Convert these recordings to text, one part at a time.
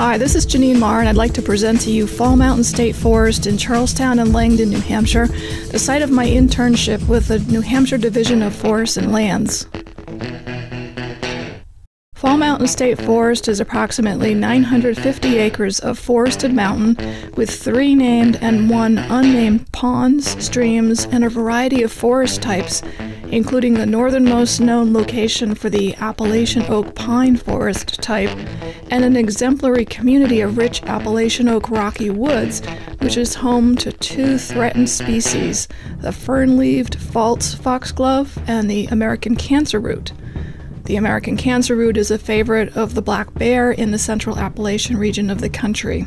Hi, this is Janine Marr, and I'd like to present to you Fall Mountain State Forest in Charlestown and Langdon, New Hampshire, the site of my internship with the New Hampshire Division of Forests and Lands. Fall Mountain State Forest is approximately 950 acres of forested mountain with 3 named and 1 unnamed ponds, streams, and a variety of forest types, including the northernmost known location for the Appalachian oak pine forest type, and an exemplary community of rich Appalachian oak rocky woods, which is home to 2 threatened species, the fern-leaved false foxglove and the American cancer root. The American cancer root is a favorite of the black bear in the central Appalachian region of the country.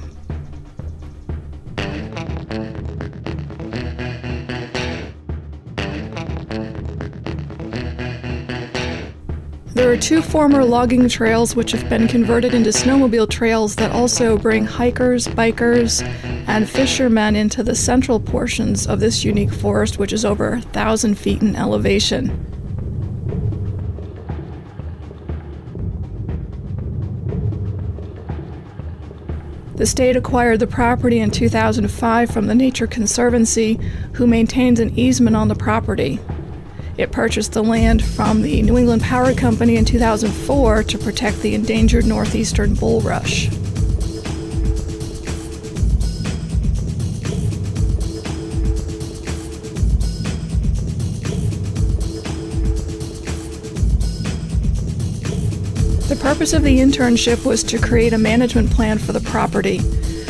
There are 2 former logging trails which have been converted into snowmobile trails that also bring hikers, bikers, and fishermen into the central portions of this unique forest, which is over 1,000 feet in elevation. The state acquired the property in 2005 from the Nature Conservancy, who maintains an easement on the property. It purchased the land from the New England Power Company in 2004 to protect the endangered northeastern bulrush. The purpose of the internship was to create a management plan for the property.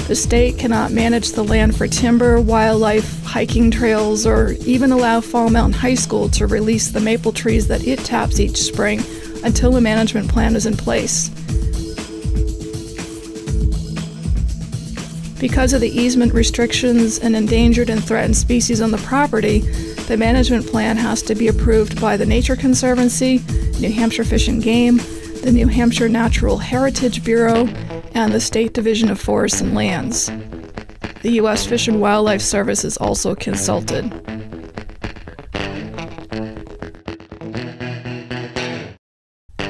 The state cannot manage the land for timber, wildlife, hiking trails, or even allow Fall Mountain High School to release the maple trees that it taps each spring until a management plan is in place. Because of the easement restrictions and endangered and threatened species on the property, the management plan has to be approved by the Nature Conservancy, New Hampshire Fish and Game, the New Hampshire Natural Heritage Bureau, and the State Division of Forests and Lands. The U.S. Fish and Wildlife Service is also consulted.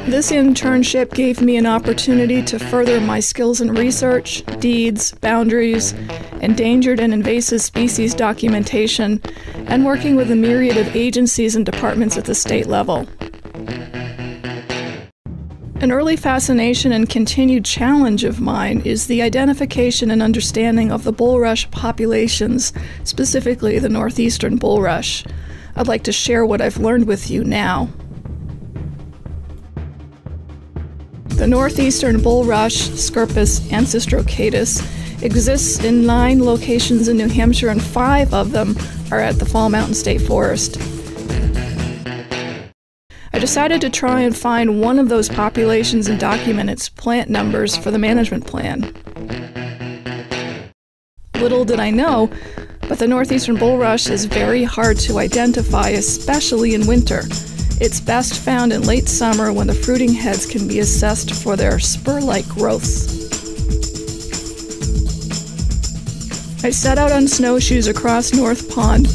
This internship gave me an opportunity to further my skills in research, deeds, boundaries, endangered and invasive species documentation, and working with a myriad of agencies and departments at the state level. An early fascination and continued challenge of mine is the identification and understanding of the bulrush populations, specifically the northeastern bulrush. I'd like to share what I've learned with you now. The northeastern bulrush, Scirpus ancestrocatus, exists in 9 locations in New Hampshire, and 5 of them are at the Fall Mountain State Forest. I decided to try and find one of those populations and document its plant numbers for the management plan. Little did I know, but the northeastern bulrush is very hard to identify, especially in winter. It's best found in late summer when the fruiting heads can be assessed for their spur-like growths. I set out on snowshoes across North Pond,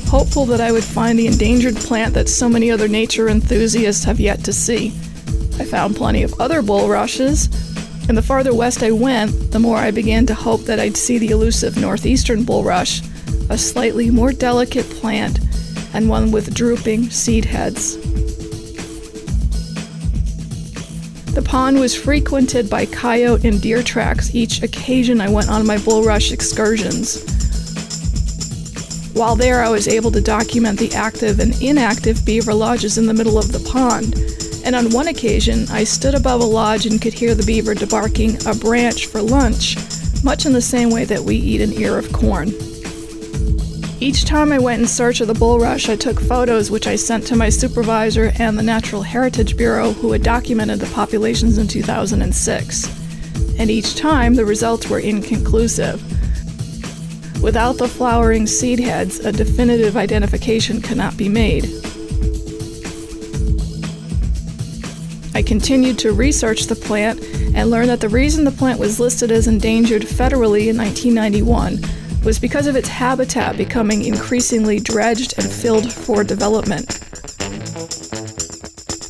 hopeful that I would find the endangered plant that so many other nature enthusiasts have yet to see. I found plenty of other bulrushes, and the farther west I went, the more I began to hope that I'd see the elusive northeastern bulrush, a slightly more delicate plant, and one with drooping seed heads. The pond was frequented by coyote and deer tracks each occasion I went on my bulrush excursions. While there, I was able to document the active and inactive beaver lodges in the middle of the pond, and on one occasion, I stood above a lodge and could hear the beaver debarking a branch for lunch, much in the same way that we eat an ear of corn. Each time I went in search of the bulrush, I took photos which I sent to my supervisor and the Natural Heritage Bureau, who had documented the populations in 2006. And each time, the results were inconclusive. Without the flowering seed heads, a definitive identification cannot be made. I continued to research the plant and learned that the reason the plant was listed as endangered federally in 1991 was because of its habitat becoming increasingly dredged and filled for development.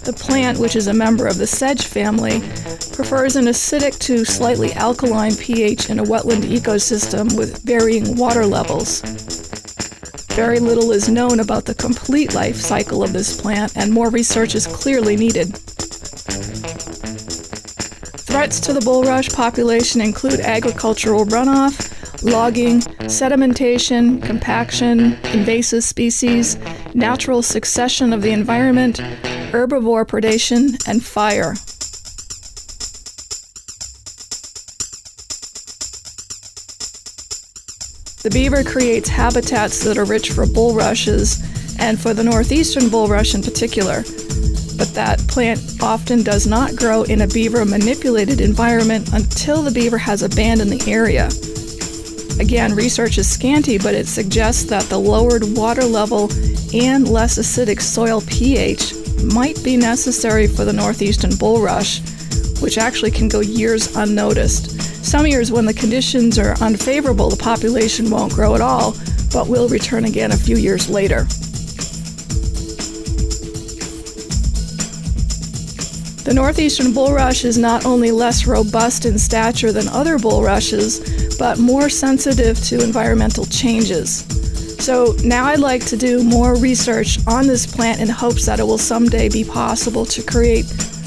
The The plant, which is a member of the sedge family, prefers an acidic to slightly alkaline pH in a wetland ecosystem with varying water levels. Very little is known about the complete life cycle of this plant, and more research is clearly needed. Threats to the bulrush population include agricultural runoff, logging, sedimentation, compaction, invasive species, natural succession of the environment, herbivore predation, and fire. The beaver creates habitats that are rich for bulrushes, and for the northeastern bulrush in particular. But that plant often does not grow in a beaver-manipulated environment until the beaver has abandoned the area. Again, research is scanty, but it suggests that the lowered water level and less acidic soil pH might be necessary for the northeastern bulrush, which actually can go years unnoticed. Some years when the conditions are unfavorable, the population won't grow at all, but will return again a few years later. The northeastern bulrush is not only less robust in stature than other bulrushes, but more sensitive to environmental changes. So now I'd like to do more research on this plant in hopes that it will someday be possible to create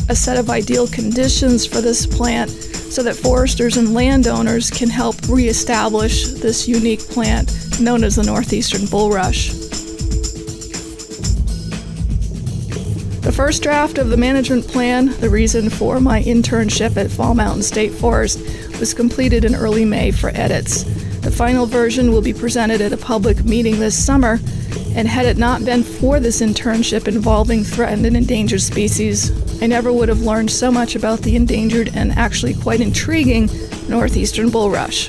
a set of ideal conditions for this plant so that foresters and landowners can help reestablish this unique plant known as the northeastern bulrush. The first draft of the management plan, the reason for my internship at Fall Mountain State Forest, was completed in early May for edits. The final version will be presented at a public meeting this summer, and had it not been for this internship involving threatened and endangered species, I never would have learned so much about the endangered and actually quite intriguing northeastern bulrush.